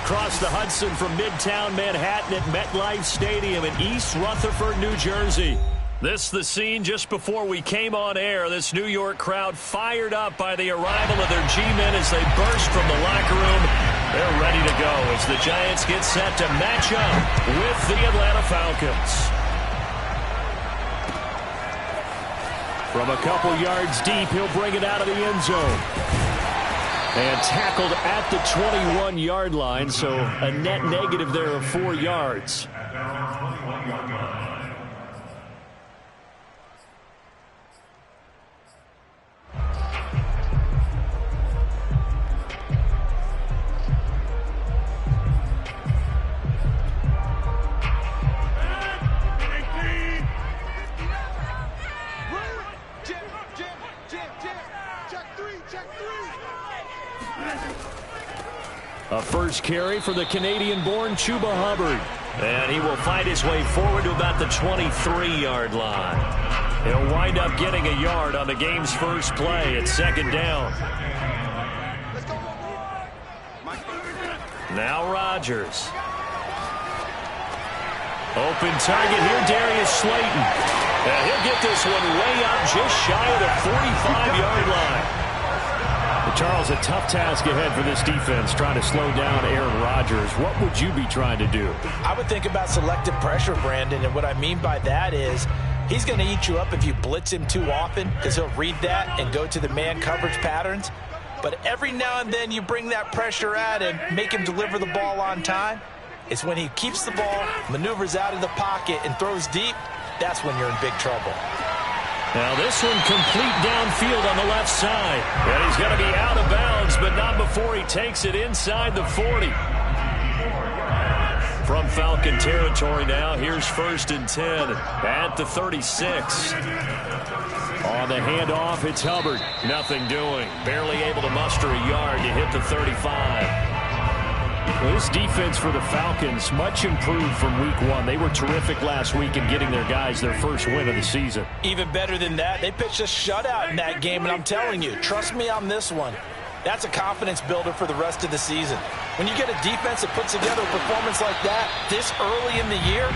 across the Hudson from Midtown Manhattan at MetLife Stadium in East Rutherford, New Jersey. This the scene just before we came on air. This New York crowd fired up by the arrival of their G-men as they burst from the locker room. They're ready to go as the Giants get set to match up with the Atlanta Falcons. From a couple yards deep, he'll bring it out of the end zone. And tackled at the 21-yard line, so a net negative there of 4 yards. A first carry for the Canadian-born Chuba Hubbard. And he will fight his way forward to about the 23-yard line. He'll wind up getting a yard on the game's first play at second down. Now Rodgers. Open target here, Darius Slayton. And he'll get this one way up just shy of the 45-yard line. Charles, a tough task ahead for this defense, trying to slow down Aaron Rodgers. What would you be trying to do? I would think about selective pressure, Brandon, and what I mean by that is he's going to eat you up if you blitz him too often because he'll read that and go to the man coverage patterns. But every now and then you bring that pressure at him, make him deliver the ball on time. It's when he keeps the ball, maneuvers out of the pocket, and throws deep, that's when you're in big trouble. Now this one complete downfield on the left side. And he's going to be out of bounds, but not before he takes it inside the 40. From Falcon territory now, here's 1st and 10 at the 36. On the handoff, it's Hubbard. Nothing doing. Barely able to muster a yard to hit the 35. Well, this defense for the Falcons, much improved from week 1. They were terrific last week in getting their guys their first win of the season. Even better than that, they pitched a shutout in that game, and I'm telling you, trust me on this one. That's a confidence builder for the rest of the season. When you get a defense that puts together a performance like that this early in the year,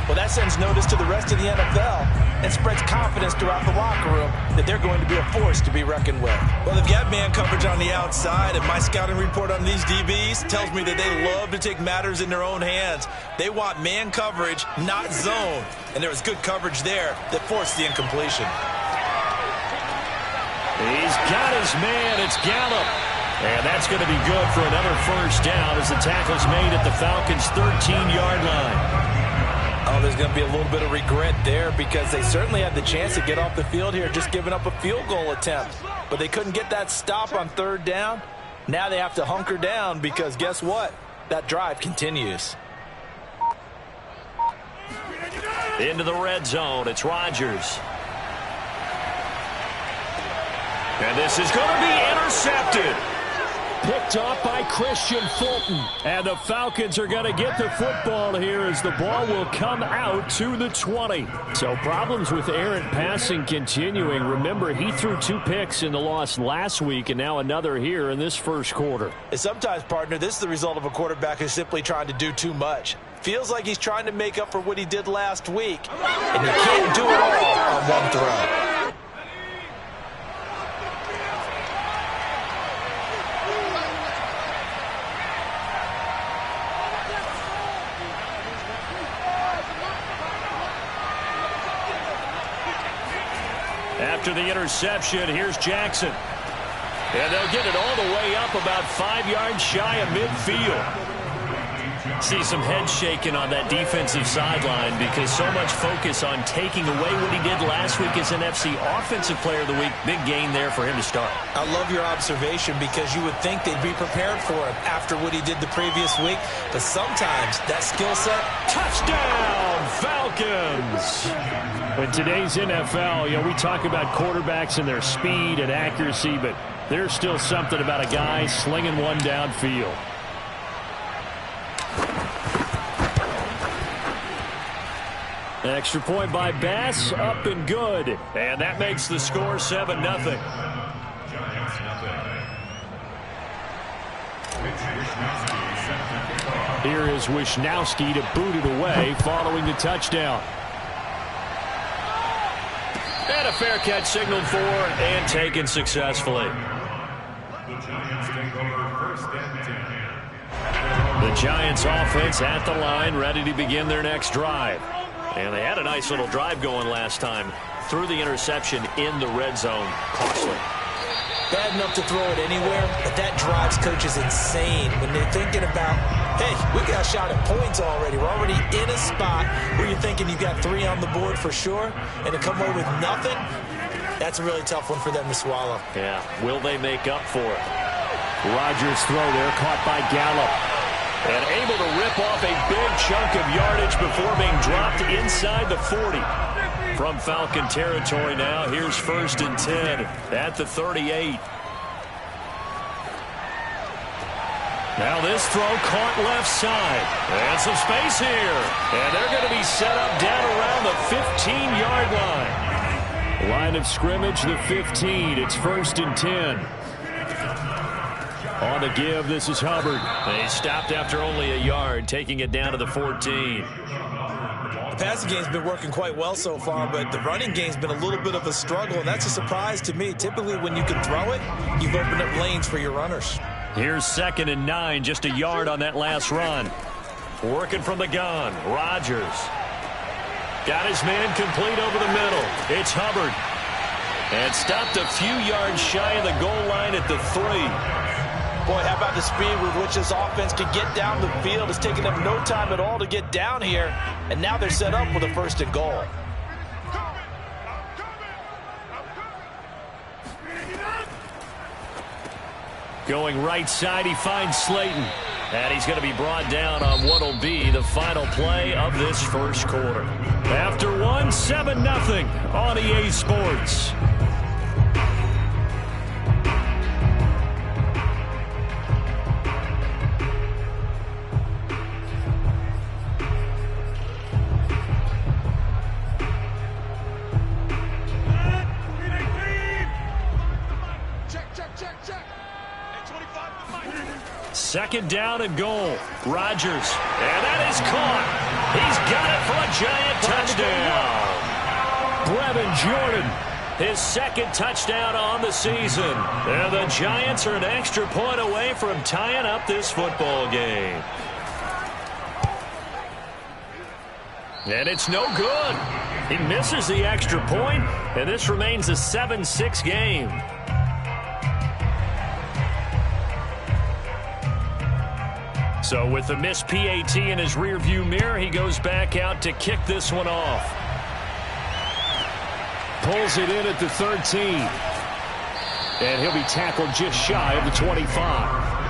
well, that sends notice to the rest of the NFL and spreads confidence throughout the locker room that they're going to be a force to be reckoned with. Well, they've got man coverage on the outside, and my scouting report on these DBs tells me that they love to take matters in their own hands. They want man coverage, not zone. And there was good coverage there that forced the incompletion. He's got his man. It's Gallup. And that's going to be good for another first down as the tackle's made at the Falcons' 13-yard line. Oh, there's going to be a little bit of regret there because they certainly had the chance to get off the field here, just giving up a field goal attempt. But they couldn't get that stop on 3rd down. Now they have to hunker down because guess what? That drive continues. Into the red zone, it's Rodgers. And this is going to be intercepted. Picked off by Christian Fulton. And the Falcons are going to get the football here as the ball will come out to the 20. So problems with errant passing continuing. Remember, he threw 2 picks in the loss last week and now another here in this first quarter. And sometimes, partner, this is the result of a quarterback who's simply trying to do too much. Feels like he's trying to make up for what he did last week. And he can't do it all on one throw. After the interception, here's Jackson. And they'll get it all the way up about 5 yards shy of midfield. See some head shaking on that defensive sideline because so much focus on taking away what he did last week as an NFC Offensive Player of the Week. Big gain there for him to start. I love your observation because you would think they'd be prepared for him after what he did the previous week. But sometimes that skill set, touchdown, Falcons. In today's NFL, we talk about quarterbacks and their speed and accuracy, but there's still something about a guy slinging one downfield. Extra point by Bass, up and good. And that makes the score 7-0. Here is Wisnowski to boot it away following the touchdown. And a fair catch signaled for and taken successfully. The Giants offense at the line, ready to begin their next drive. And they had a nice little drive going last time. Threw the interception in the red zone. Costly. Bad enough to throw it anywhere, but that drives coaches insane when they're thinking about, hey, we got a shot at points already. We're already in a spot where you're thinking you got 3 on the board for sure, and to come away with nothing, that's a really tough one for them to swallow. Yeah, will they make up for it? Rodgers throw there, caught by Gallup. And able to rip off a big chunk of yardage before being dropped inside the 40. From Falcon territory now, here's 1st and 10 at the 38. Now this throw caught left side. And some space here. And they're going to be set up down around the 15-yard line. Line of scrimmage, the 15. It's 1st and 10. On the give, this is Hubbard. He stopped after only a yard, taking it down to the 14. The passing game's been working quite well so far, but the running game's been a little bit of a struggle, and that's a surprise to me. Typically, when you can throw it, you've opened up lanes for your runners. Here's 2nd and 9, just a yard on that last run. Working from the gun, Rodgers. Got his man complete over the middle. It's Hubbard. And stopped a few yards shy of the goal line at the 3. Boy, how about the speed with which this offense can get down the field? It's taken them no time at all to get down here, and now they're set up with a 1st and goal. Going right side, he finds Slayton. And he's going to be brought down on what will be the final play of this first quarter. After one, 7-0 on EA Sports. Second down and goal. Rodgers. And that is caught. He's got it for a Giant touchdown. Brevin Jordan, his 2nd touchdown on the season. And the Giants are an extra point away from tying up this football game. And it's no good. He misses the extra point, and this remains a 7-6 game. So with the missed PAT in his rearview mirror, he goes back out to kick this one off. Pulls it in at the 13. And he'll be tackled just shy of the 25.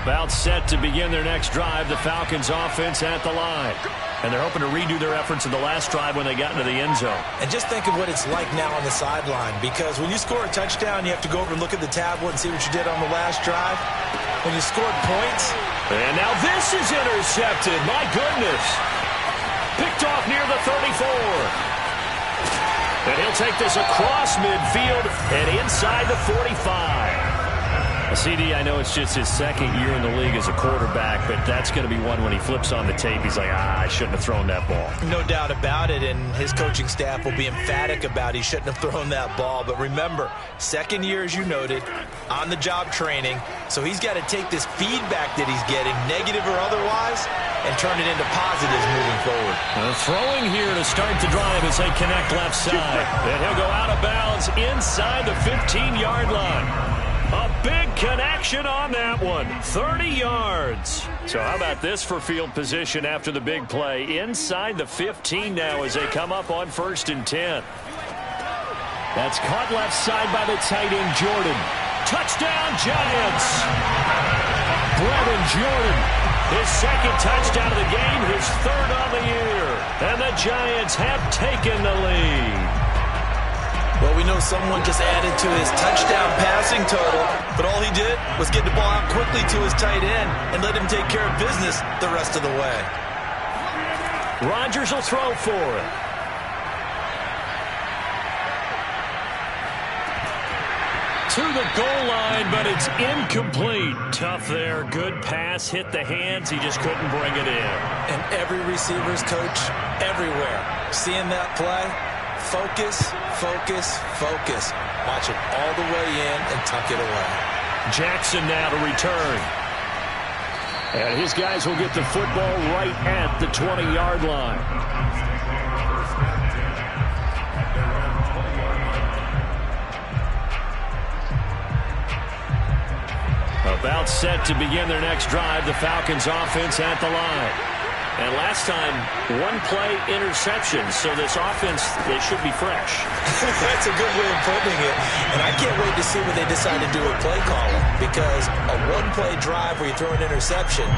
About set to begin their next drive, the Falcons offense at the line. And they're hoping to redo their efforts of the last drive when they got into the end zone. And just think of what it's like now on the sideline, because when you score a touchdown, you have to go over and look at the tablet and see what you did on the last drive. When you scored points. And now this is intercepted. My goodness. Picked off near the 34. And he'll take this across midfield and inside the 45. CD, I know it's just his 2nd year in the league as a quarterback, but that's going to be one when he flips on the tape. He's like, I shouldn't have thrown that ball. No doubt about it, and his coaching staff will be emphatic about he shouldn't have thrown that ball. But remember, 2nd year, as you noted, on-the-job training, so he's got to take this feedback that he's getting, negative or otherwise, and turn it into positives moving forward. Throwing here to start the drive as they connect left side. And he'll go out of bounds inside the 15-yard line. A big connection on that one. 30 yards. So how about this for field position after the big play? Inside the 15 now as they come up on 1st and 10. That's caught left side by the tight end, Jordan. Touchdown, Giants. Brevin Jordan His second touchdown of the game, his third on the year. And the Giants have taken the lead. Well, we know someone just added to his touchdown passing total, but all he did was get the ball out quickly to his tight end and let him take care of business the rest of the way. Rodgers will throw for it. To the goal line, but it's incomplete. Tough there. Good pass. Hit the hands. He just couldn't bring it in. And every receiver's coach everywhere. Seeing that play, focus, focus, focus. Watch it all the way in and tuck it away. Jackson now to return. And his guys will get the football right at the 20-yard line. About set to begin their next drive, the Falcons offense at the line. And last time, one play interception, so this offense, they should be fresh. That's a good way of putting it. And I can't wait to see what they decide to do with play calling, because a one-play drive where you throw an interception,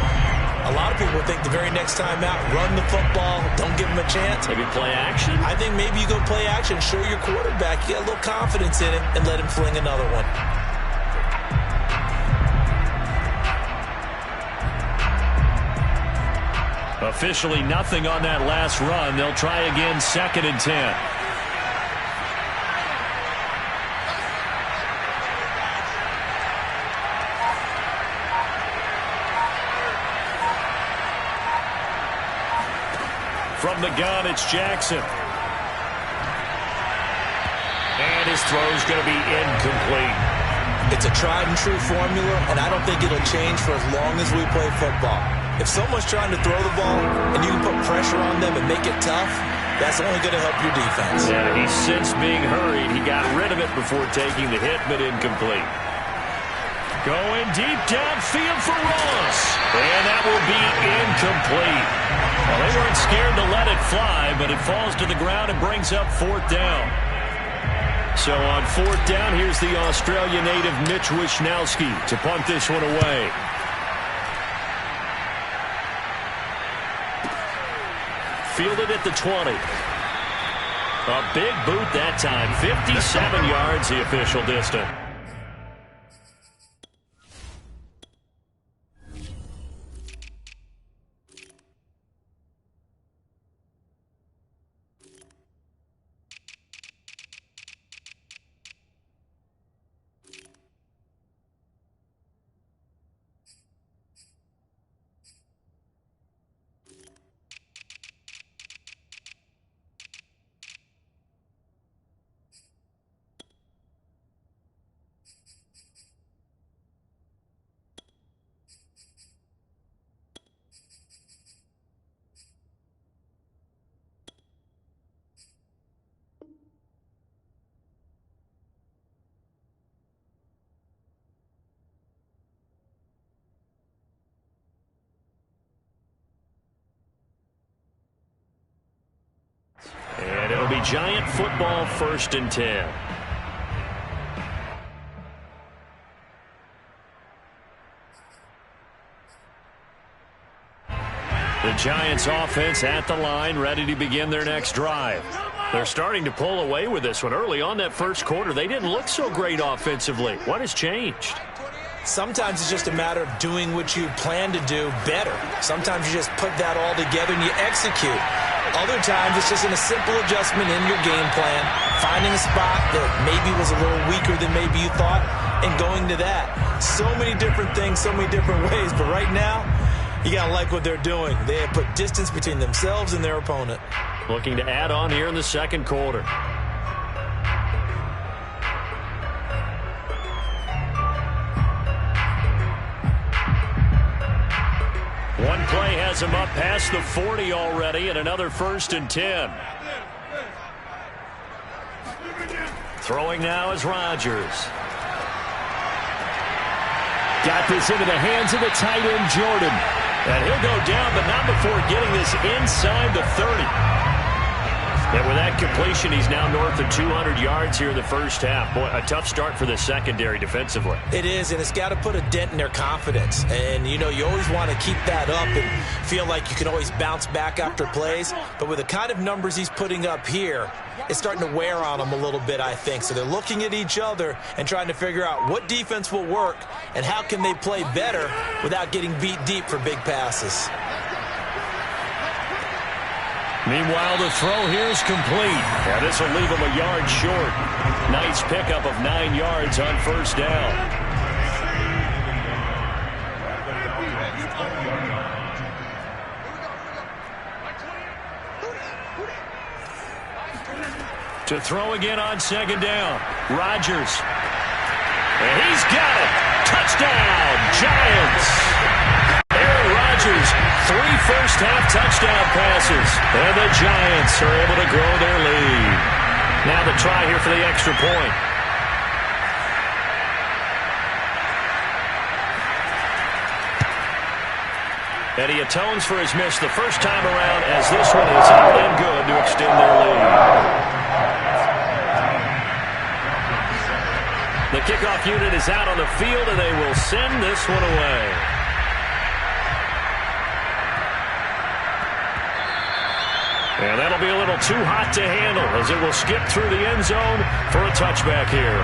a lot of people think the very next time out, run the football, don't give them a chance. Maybe play action? I think maybe you go play action, show your quarterback, you got a little confidence in him, and let him fling another one. Officially nothing on that last run. They'll try again, 2nd and 10. From the gun, it's Jackson. And his throw's going to be incomplete. It's a tried and true formula, and I don't think it'll change for as long as we play football. If someone's trying to throw the ball and you can put pressure on them and make it tough, that's only going to help your defense. Yeah, he's since being hurried. He got rid of it before taking the hit, but incomplete. Going deep downfield for Ross. And that will be incomplete. Well, they weren't scared to let it fly, but it falls to the ground and brings up 4th down. So on 4th down, here's the Australia native Mitch Wishnowsky to punt this one away. Fielded at the 20. A big boot that time. 57 yards, the official distance. And it'll be Giant football, 1st and 10. The Giants offense at the line, ready to begin their next drive. They're starting to pull away with this one. Early on that first quarter, they didn't look so great offensively. What has changed? Sometimes it's just a matter of doing what you plan to do better. Sometimes you just put that all together and you execute. Other times it's just in a simple adjustment in your game plan, finding a spot that maybe was a little weaker than maybe you thought, and going to that. So many different things, so many different ways, but right now, you got to like what they're doing. They have put distance between themselves and their opponent. Looking to add on here in the second quarter. One play has him up past the 40 already, and another 1st and 10. Throwing now is Rodgers. Got this into the hands of the tight end, Jordan. And he'll go down, but not before getting this inside the 30. And with that completion, he's now north of 200 yards here in the first half. Boy, a tough start for the secondary defensively. It is, and it's got to put a dent in their confidence. And, you know, you always want to keep that up and feel like you can always bounce back after plays. But with the kind of numbers he's putting up here, it's starting to wear on them a little bit, I think. So they're looking at each other and trying to figure out what defense will work and how can they play better without getting beat deep for big passes. Meanwhile, the throw here is complete. Now this will leave him a yard short. Nice pickup of 9 yards on first down. To throw again on second down. Rodgers. And he's got it. Touchdown, Giants. Aaron Rodgers, 3 first-half touchdown passes. And the Giants are able to grow their lead. Now the try here for the extra point. And he atones for his miss the first time around as this one is out and good to extend their lead. The kickoff unit is out on the field, and they will send this one away. And that'll be a little too hot to handle as it will skip through the end zone for a touchback here.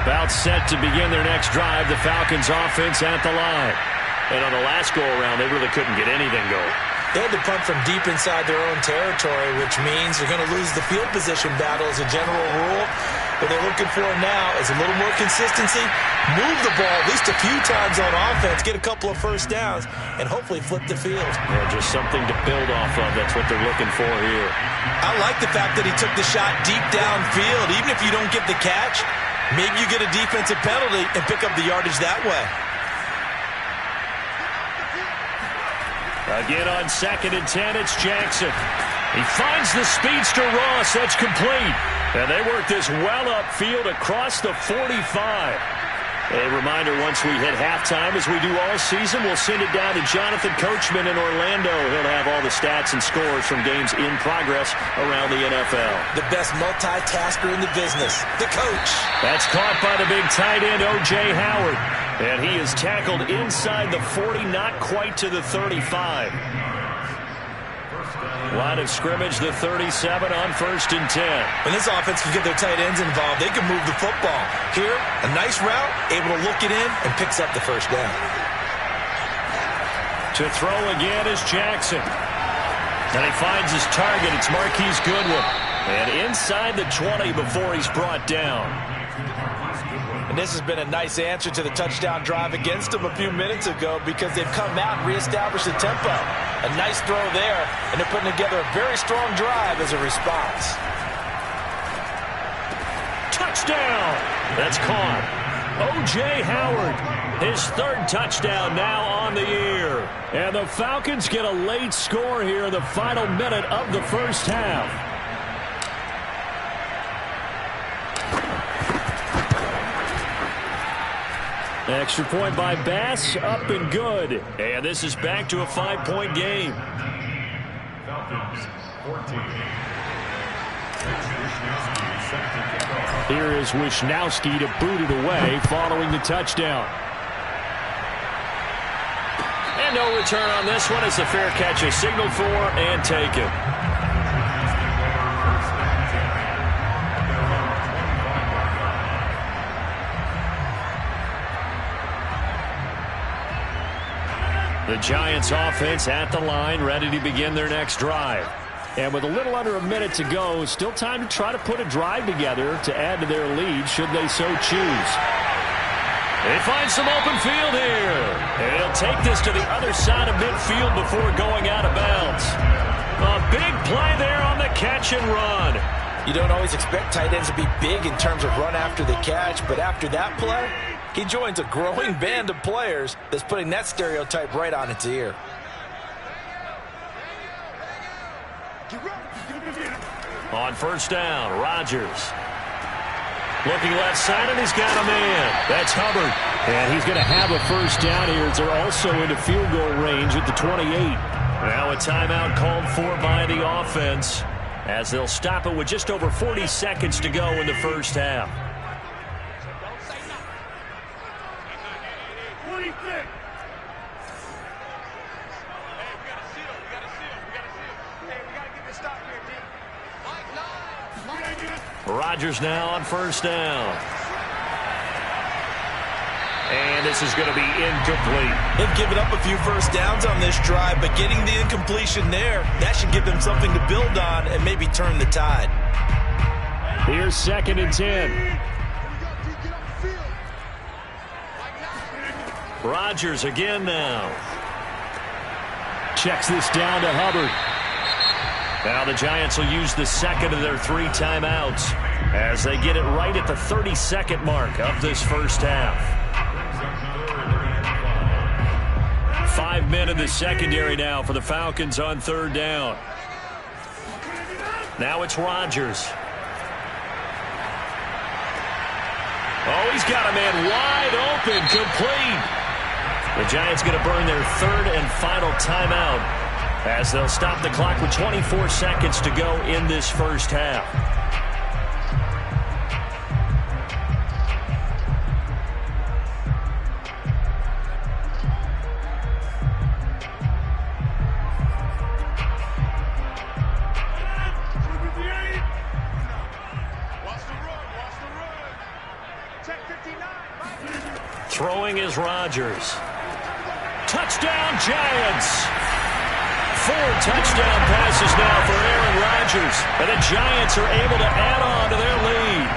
About set to begin their next drive, the Falcons offense at the line. And on the last go-around, they really couldn't get anything going. They had to punt from deep inside their own territory, which means they're going to lose the field position battle as a general rule. What they're looking for now is a little more consistency, move the ball at least a few times on offense, get a couple of first downs, and hopefully flip the field. Yeah, just something to build off of. That's what they're looking for here. I like the fact that he took the shot deep downfield. Even if you don't get the catch, maybe you get a defensive penalty and pick up the yardage that way. Again on 2nd and 10, it's Jackson. He finds the speedster Ross. That's complete. And they work this well upfield across the 45. A reminder, once we hit halftime, as we do all season, we'll send it down to Jonathan Coachman in Orlando. He'll have all the stats and scores from games in progress around the NFL. The best multitasker in the business, the coach. That's caught by the big tight end, O.J. Howard. And he is tackled inside the 40, not quite to the 35. Line of scrimmage, the 37 on 1st and 10. When this offense can get their tight ends involved, they can move the football. Here, a nice route, able to look it in, and picks up the first down. To throw again is Jackson. And he finds his target. It's Marquise Goodwin. And inside the 20 before he's brought down. And this has been a nice answer to the touchdown drive against them a few minutes ago because they've come out and reestablished the tempo. A nice throw there, and they're putting together a very strong drive as a response. Touchdown! That's caught. O.J. Howard, his 3rd touchdown now on the year. And the Falcons get a late score here in the final minute of the first half. Extra point by Bass, up and good. And this is back to a 5-point game. Here is Wisnowski to boot it away following the touchdown. And no return on this one as the fair catch is signaled for and taken. The Giants offense at the line, ready to begin their next drive. And with a little under a minute to go, still time to try to put a drive together to add to their lead should they so choose. They find some open field here. And he'll take this to the other side of midfield before going out of bounds. A big play there on the catch and run. You don't always expect tight ends to be big in terms of run after the catch, but after that play, he joins a growing band of players that's putting that stereotype right on its ear. On 1st down, Rodgers. Looking left side, and he's got a man. That's Hubbard. And he's going to have a first down here as they're also into field goal range at the 28. Now a timeout called for by the offense as they'll stop it with just over 40 seconds to go in the first half. Rodgers now on first down. And this is going to be incomplete. They've given up a few first downs on this drive, but getting the incompletion there, that should give them something to build on and maybe turn the tide. Here's 2nd and 10. Rodgers again now. Checks this down to Hubbard. Now the Giants will use the second of their 3 timeouts as they get it right at the 32nd mark of this first half. 5 men in the secondary now for the Falcons on 3rd down. Now it's Rodgers. Oh, he's got a man wide open, complete. The Giants going to burn their 3rd and final timeout as they'll stop the clock with 24 seconds to go in this first half. Throwing is Rodgers. Touchdown, Giants! 4 touchdown passes now for Aaron Rodgers. And the Giants are able to add on to their lead.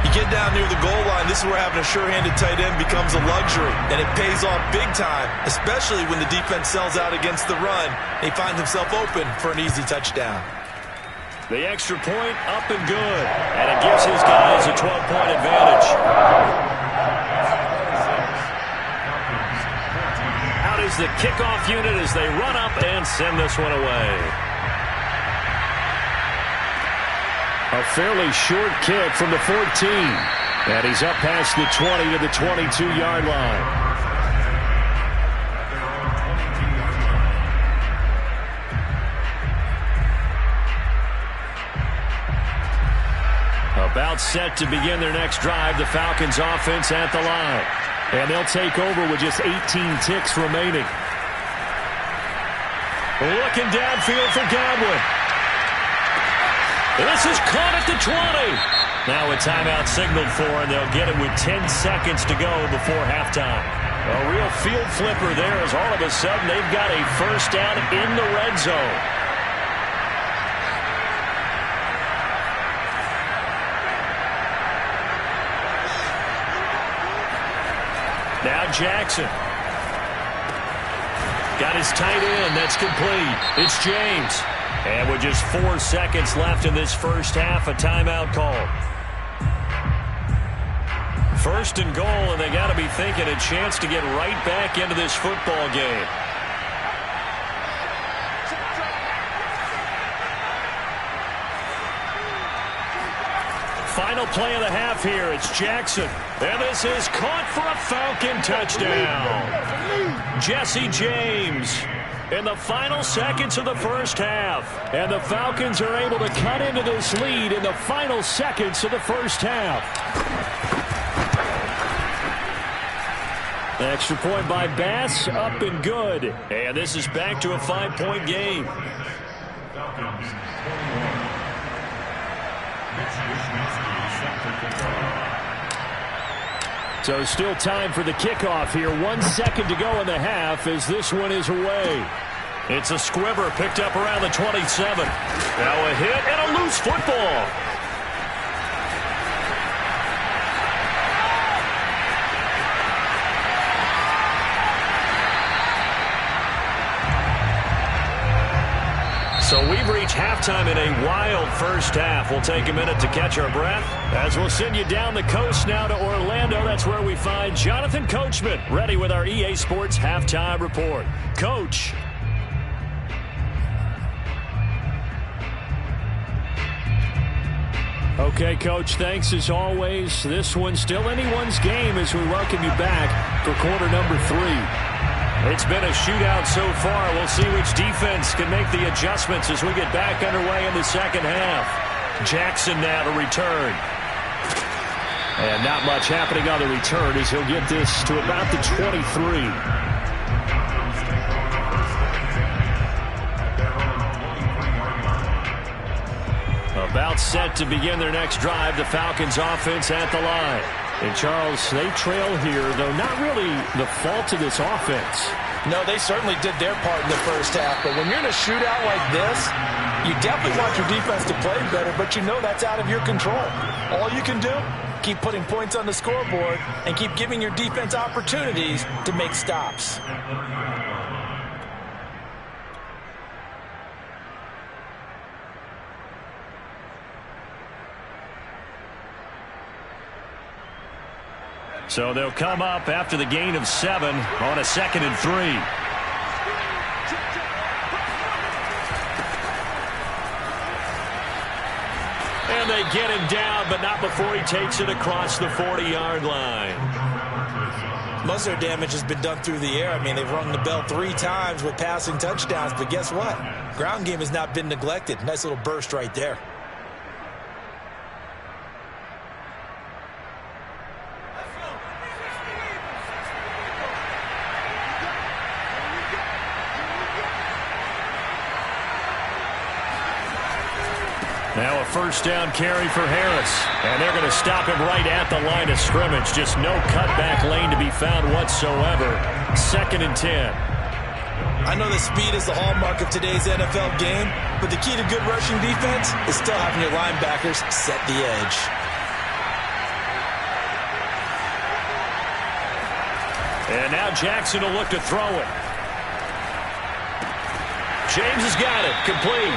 You get down near the goal line, this is where having a sure-handed tight end becomes a luxury. And it pays off big time, especially when the defense sells out against the run. He finds himself open for an easy touchdown. The extra point up and good. And it gives his guys a 12-point advantage. Out is the kickoff unit as they run up and send this one away. A fairly short kick from the 14. And he's up past the 20 to the 22-yard line. About set to begin their next drive, the Falcons offense at the line. And they'll take over with just 18 ticks remaining. Looking downfield for Godwin. This is caught at the 20. Now a timeout signaled for, and they'll get it with 10 seconds to go before halftime. A real field flipper there as all of a sudden they've got a first down in the red zone. Now Jackson. Got his tight end. That's complete. It's James. And with just 4 seconds left in this first half, a timeout called. 1st and goal, and they got to be thinking a chance to get right back into this football game. Final play of the half here. It's Jackson. And this is caught for a Falcon touchdown. Jesse James in the final seconds of the first half. And the Falcons are able to cut into this lead in the final seconds of the first half. Extra point by Bass, up and good. And this is back to a 5-point game. So still time for the kickoff here. 1 second to go in the half as this one is away. It's a squibber picked up around the 27. Now a hit and a loose football. So we've reached halftime in a wild first half. We'll take a minute to catch our breath as we'll send you down the coast now to Orlando. That's where we find Jonathan Coachman ready with our EA Sports Halftime Report. Coach. Okay, Coach, thanks as always. This one's still anyone's game as we welcome you back for quarter number 3. It's been a shootout so far. We'll see which defense can make the adjustments as we get back underway in the second half. Jackson now to return. And not much happening on the return as he'll get this to about the 23. About set to begin their next drive, the Falcons offense at the line. And Charles, they trail here, though not really the fault of this offense. No, they certainly did their part in the first half, but when you're in a shootout like this, you definitely want your defense to play better, but you know that's out of your control. All you can do, keep putting points on the scoreboard and keep giving your defense opportunities to make stops. So they'll come up after the gain of 7 on a 2nd and 3. And they get him down, but not before he takes it across the 40-yard line. Most of their damage has been done through the air. I mean, they've rung the bell 3 times with passing touchdowns, but guess what? Ground game has not been neglected. Nice little burst right there. Now a first down carry for Harris. And they're going to stop him right at the line of scrimmage. Just no cutback lane to be found whatsoever. 2nd and 10. I know that speed is the hallmark of today's NFL game, but the key to good rushing defense is still having your linebackers set the edge. And now Jackson will look to throw it. James has got it. Complete.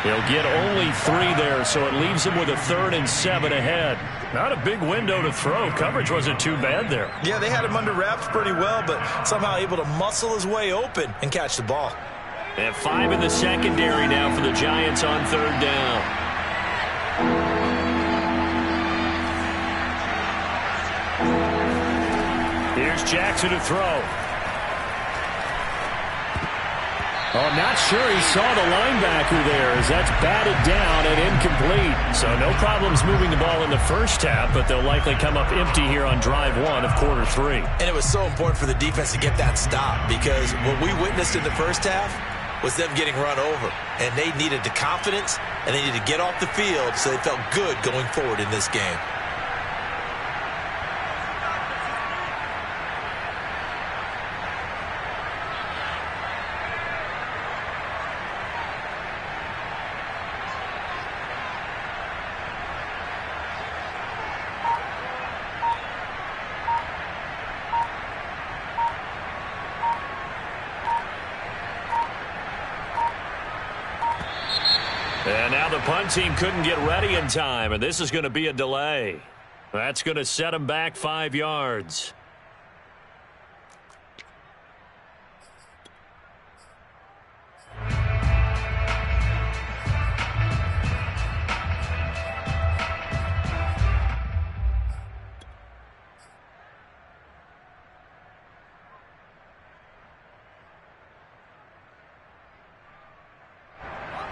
He'll get only 3 there, so it leaves him with a 3rd and 7 ahead. Not a big window to throw. Coverage wasn't too bad there. Yeah, they had him under wraps pretty well, but somehow able to muscle his way open and catch the ball. And 5 in the secondary now for the Giants on 3rd down. Here's Jackson to throw. Oh, not sure he saw the linebacker there as that's batted down and incomplete. So no problems moving the ball in the first half, but they'll likely come up empty here on drive 1 of quarter 3. And it was so important for the defense to get that stop because what we witnessed in the first half was them getting run over. And they needed the confidence and they needed to get off the field so they felt good going forward in this game. And now the punt team couldn't get ready in time, and this is going to be a delay. That's going to set them back 5 yards.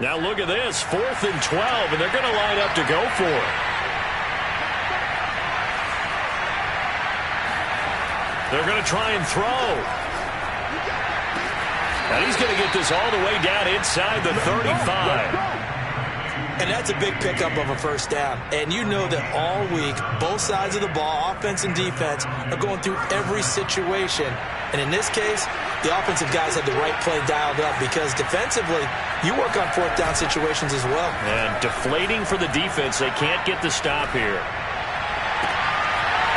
Now look at this, 4th and 12, and they're going to line up to go for it. They're going to try and throw. And he's going to get this all the way down inside the 35. And that's a big pickup of a first down. And you know that all week, both sides of the ball, offense and defense, are going through every situation. And in this case, the offensive guys had the right play dialed up because defensively, you work on 4th down situations as well. And deflating for the defense. They can't get the stop here.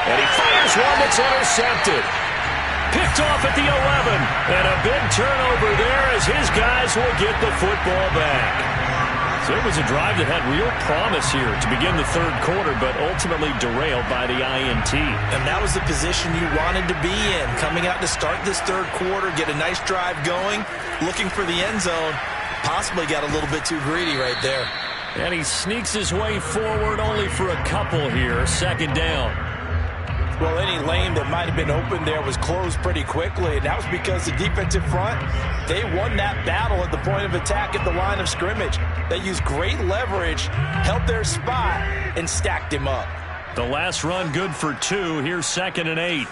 And he fires one that's intercepted. Picked off at the 11. And a big turnover there as his guys will get the football back. So it was a drive that had real promise here to begin the 3rd quarter, but ultimately derailed by the INT. And that was the position you wanted to be in, coming out to start this 3rd quarter, get a nice drive going, looking for the end zone. Possibly got a little bit too greedy right there. And he sneaks his way forward only for a couple here. Second down. Well, any lane that might have been open there was closed pretty quickly, and that was because the defensive front, they won that battle at the point of attack at the line of scrimmage. They used great leverage, held their spot, and stacked him up. The last run good for 2. Here's 2nd and 8.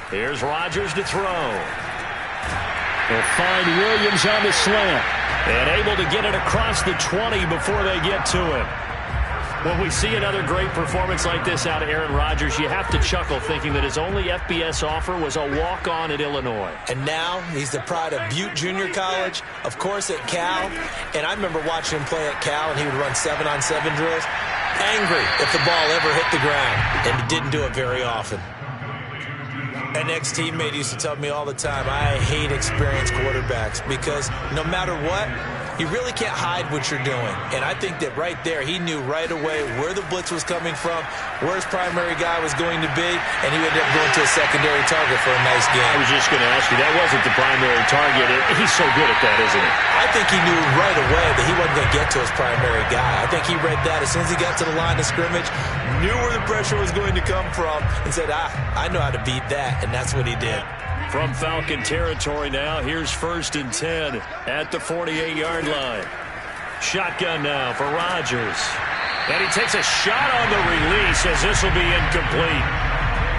Here's Rodgers to throw. They'll find Williams on the slant. And able to get it across the 20 before they get to him. When we see another great performance like this out of Aaron Rodgers, you have to chuckle thinking that his only FBS offer was a walk-on at Illinois. And now he's the pride of Butte Junior College, of course at Cal. And I remember watching him play at Cal, and he would run 7-on-7 drills. Angry if the ball ever hit the ground, and he didn't do it very often. An ex-teammate used to tell me all the time, I hate experienced quarterbacks because no matter what, you really can't hide what you're doing. And I think that right there, he knew right away where the blitz was coming from, where his primary guy was going to be, and he ended up going to a secondary target for a nice game. I was just going to ask you, that wasn't the primary target. He's so good at that, isn't he? I think he knew right away that he wasn't going to get to his primary guy. I think he read that as soon as he got to the line of scrimmage, knew where the pressure was going to come from, and said, I know how to beat that, and that's what he did. From Falcon territory now, here's 1st and 10 at the 48-yard line. Shotgun now for Rodgers. And he takes a shot on the release as this will be incomplete.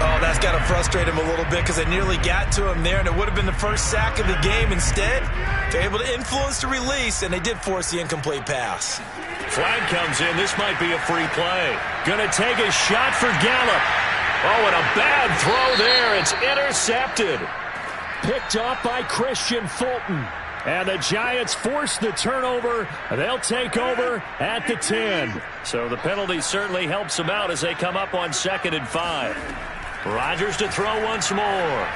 Oh, that's got to frustrate him a little bit because they nearly got to him there, and it would have been the first sack of the game. Instead, they're able to influence the release, and they did force the incomplete pass. Flag comes in. This might be a free play. Gonna take a shot for Gallup. Oh, and a bad throw there. It's intercepted. Picked off by Christian Fulton. And the Giants force the turnover. They'll take over at the 10. So the penalty certainly helps them out as they come up on 2nd and 5. Rodgers to throw once more.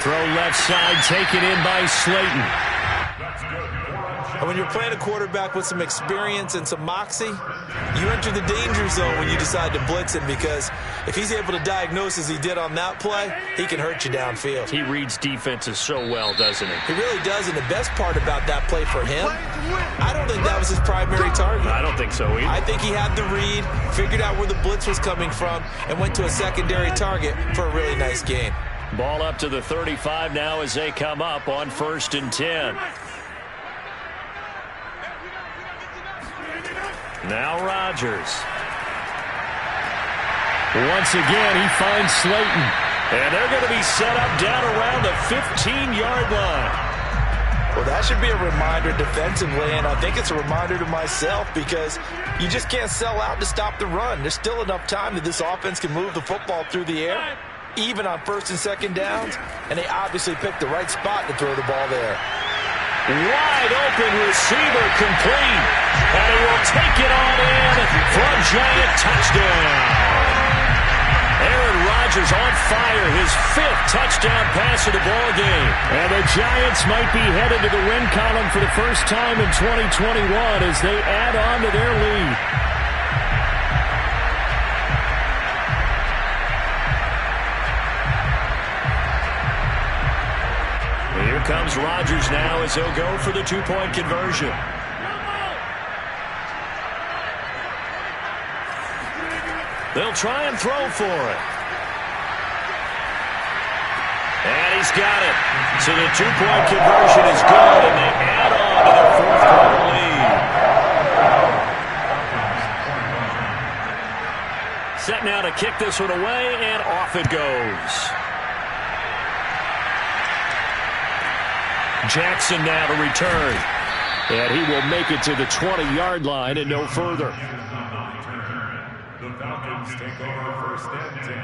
Throw left side taken in by Slayton. And when you're playing a quarterback with some experience and some moxie, you enter the danger zone when you decide to blitz him because if he's able to diagnose as he did on that play, he can hurt you downfield. He reads defenses so well, doesn't he? He really does, and the best part about that play for him, I don't think that was his primary target. I don't think so either. I think he had the read, figured out where the blitz was coming from, and went to a secondary target for a really nice gain. Ball up to the 35 now as they come up on 1st and 10. Now Rodgers. Once again, he finds Slayton. And they're going to be set up down around the 15-yard line. Well, that should be a reminder defensively, and I think it's a reminder to myself because you just can't sell out to stop the run. There's still enough time that this offense can move the football through the air, even on 1st and 2nd downs, and they obviously picked the right spot to throw the ball there. Wide open receiver complete. And he will take it on in for a Giant touchdown. Aaron Rodgers on fire, his 5th touchdown pass of the ball game. And the Giants might be headed to the win column for the first time in 2021 as they add on to their lead. Here comes Rodgers now as he'll go for the 2-point conversion. They'll try and throw for it. And he's got it. So the 2-point conversion is good, and they add on to their 4th-quarter lead. Set now to kick this one away, and off it goes. Jackson now to return. And he will make it to the 20-yard line and no further. The Falcons take over 1st and 10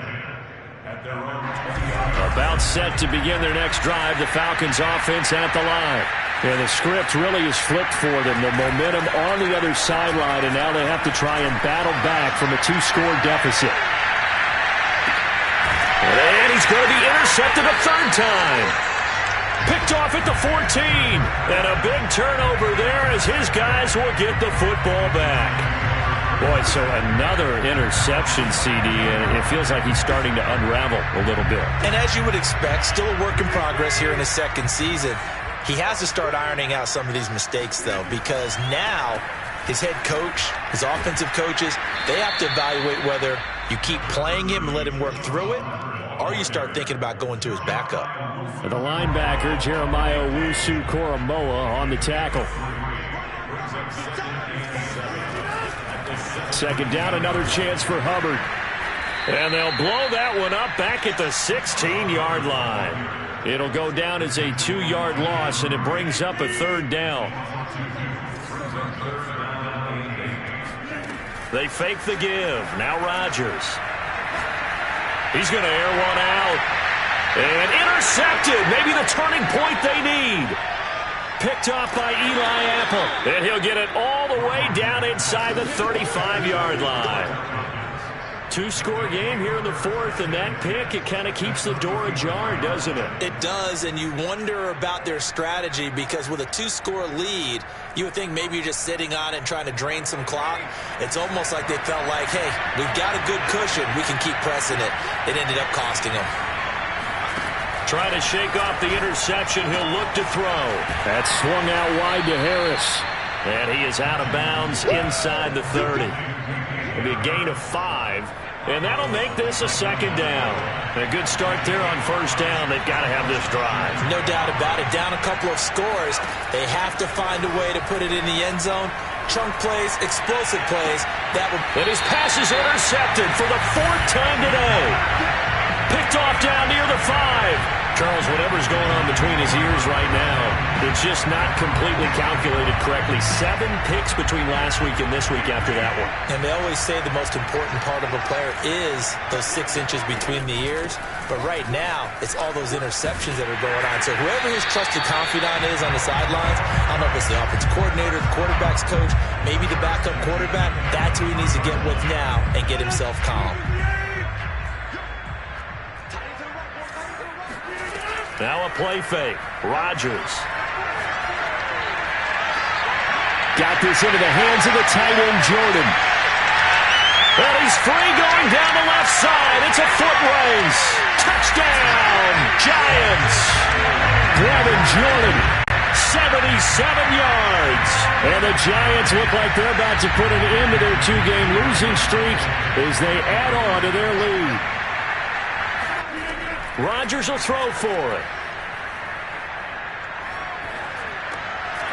at their own 20-yard line. About set to begin their next drive. The Falcons offense at the line. And the script really is flipped for them. The momentum on the other sideline, and now they have to try and battle back from a 2-score deficit. And he's going to be intercepted a 3rd time. Picked off at the 14. And a big turnover there as his guys will get the football back. Boy, so another interception, CD, and it feels like he's starting to unravel a little bit. And as you would expect, still a work in progress here in his second season. He has to start ironing out some of these mistakes, though, because now his head coach, his offensive coaches, they have to evaluate whether you keep playing him and let him work through it, or you start thinking about going to his backup. The linebacker, Jeremiah Owusu-Koramoah, on the tackle. Second down, another chance for Hubbard. And they'll blow that one up back at the 16-yard line. It'll go down as a 2-yard loss, and it brings up a third down. They fake the give. Now Rodgers. He's going to air one out. And intercepted. Maybe the turning point they need. Picked off by Eli Apple. And he'll get it all the way down inside the 35-yard line. Two-score game here in the fourth, and that pick, it kind of keeps the door ajar, doesn't it? It does, and you wonder about their strategy because with a 2-score lead, you would think maybe you're just sitting on it and trying to drain some clock. It's almost like they felt like, hey, we've got a good cushion. We can keep pressing it. It ended up costing them. Trying to shake off the interception. He'll look to throw. That swung out wide to Harris. And he is out of bounds inside the 30. It'll be a gain of 5. And that'll make this a second down. A good start there on first down. They've got to have this drive. No doubt about it. Down a couple of scores. They have to find a way to put it in the end zone. Chunk plays, explosive plays. And his pass is intercepted for the 4th time today. Picked off down near the 5. Charles, whatever's going on between his ears right now, it's just not completely calculated correctly. 7 picks between last week and this week after that one. And they always say the most important part of a player is those 6 inches between the ears. But right now, it's all those interceptions that are going on. So whoever his trusted confidant is on the sidelines, I don't know if it's the offensive coordinator, the quarterback's coach, maybe the backup quarterback, that's who he needs to get with now and get himself calm. Now a play fake. Rodgers. Got this into the hands of the tight end, Jordan. And he's free going down the left side. It's a foot race. Touchdown, Giants. Brevin Jordan, 77 yards. And the Giants look like they're about to put an end to their 2-game losing streak as they add on to their lead. Rodgers will throw for it.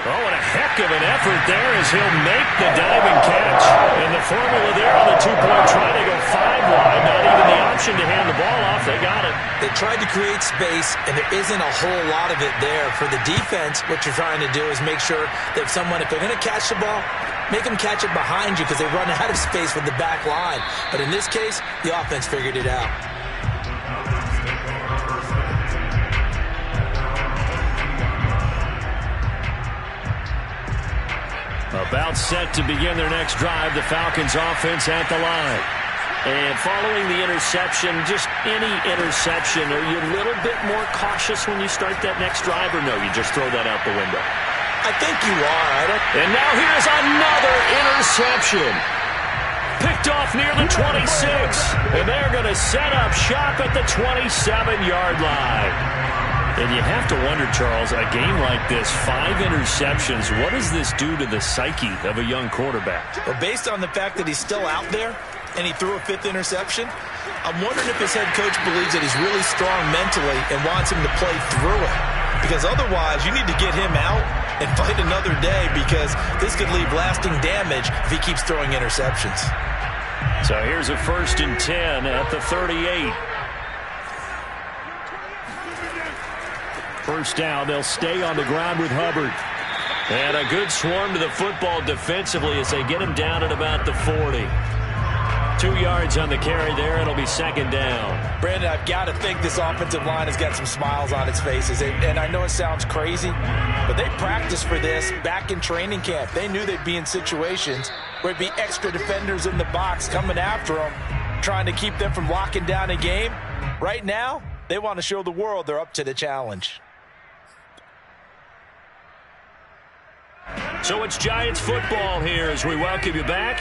Oh, and a heck of an effort there as he'll make the diving catch. And the formula there on the 2-point try to go 5 wide. Not even the option to hand the ball off. They got it. They tried to create space, and there isn't a whole lot of it there. For the defense, what you're trying to do is make sure that if they're going to catch the ball, make them catch it behind you because they run out of space with the back line. But in this case, the offense figured it out. About set to begin their next drive, the Falcons offense at the line. And following the interception, just any interception, are you a little bit more cautious when you start that next drive, or no, you just throw that out the window? I think you are. And now here's another interception. Picked off near the 26. And they're going to set up shop at the 27-yard line. And you have to wonder, Charles, a game like this, 5 interceptions, what does this do to the psyche of a young quarterback? Well, based on the fact that he's still out there and he threw a 5th interception, I'm wondering if his head coach believes that he's really strong mentally and wants him to play through it. Because otherwise, you need to get him out and fight another day because this could leave lasting damage if he keeps throwing interceptions. So here's a 1st and 10 at the 38. First down, they'll stay on the ground with Hubbard. And a good swarm to the football defensively as they get him down at about the 40. 2 yards on the carry there. It'll be 2nd down. Brandon, I've got to think this offensive line has got some smiles on its faces. And I know it sounds crazy, but they practiced for this back in training camp. They knew they'd be in situations where it'd be extra defenders in the box coming after them, trying to keep them from locking down a game. Right now, they want to show the world they're up to the challenge. So it's Giants football here as we welcome you back.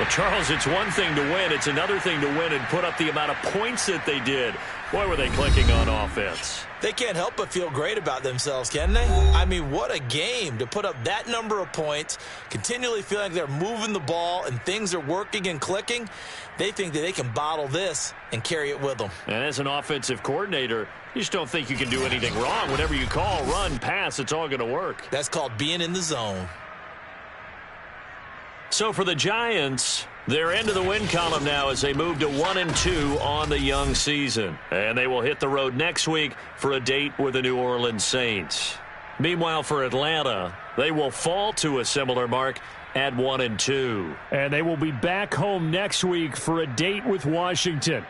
Well, Charles, it's one thing to win. It's another thing to win and put up the amount of points that they did. Boy, were they clicking on offense. They can't help but feel great about themselves, can they? I mean, what a game to put up that number of points, continually feeling like they're moving the ball and things are working and clicking. They think that they can bottle this and carry it with them. And as an offensive coordinator, you just don't think you can do anything wrong. Whatever you call, run, pass, it's all going to work. That's called being in the zone. So for the Giants, they're into the win column now as they move to 1-2 on the young season. And they will hit the road next week for a date with the New Orleans Saints. Meanwhile, for Atlanta, they will fall to a similar mark at 1-2. And they will be back home next week for a date with Washington.